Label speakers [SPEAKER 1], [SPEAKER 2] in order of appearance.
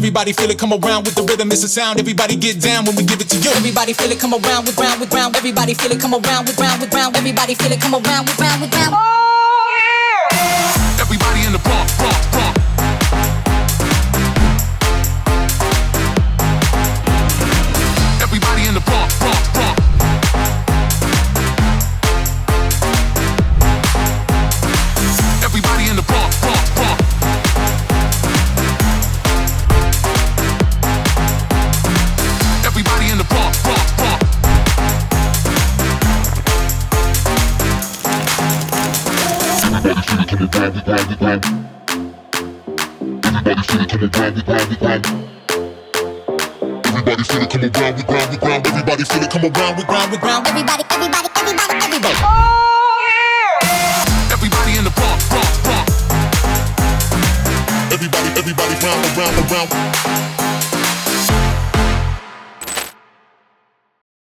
[SPEAKER 1] Everybody feel it, come around with the rhythm, it's a sound. Everybody get down when we give it to you.
[SPEAKER 2] Everybody feel it, come around with round with round. Everybody feel it, come around with round with round. Everybody feel it, come around with round with round.
[SPEAKER 1] Everybody in the park, park, park. Everybody in the park, park, park. Everybody in the park, park, park. Everybody in the park, park, park. Everybody feel it, come around with round with round. Everybody feel it, come around with round with round. Everybody feel it, come around with round with round. Everybody feel it, come around with round with round.
[SPEAKER 2] Everybody, everybody, everybody, everybody.
[SPEAKER 1] Everybody in the park, park, park. Everybody, everybody round, around, around.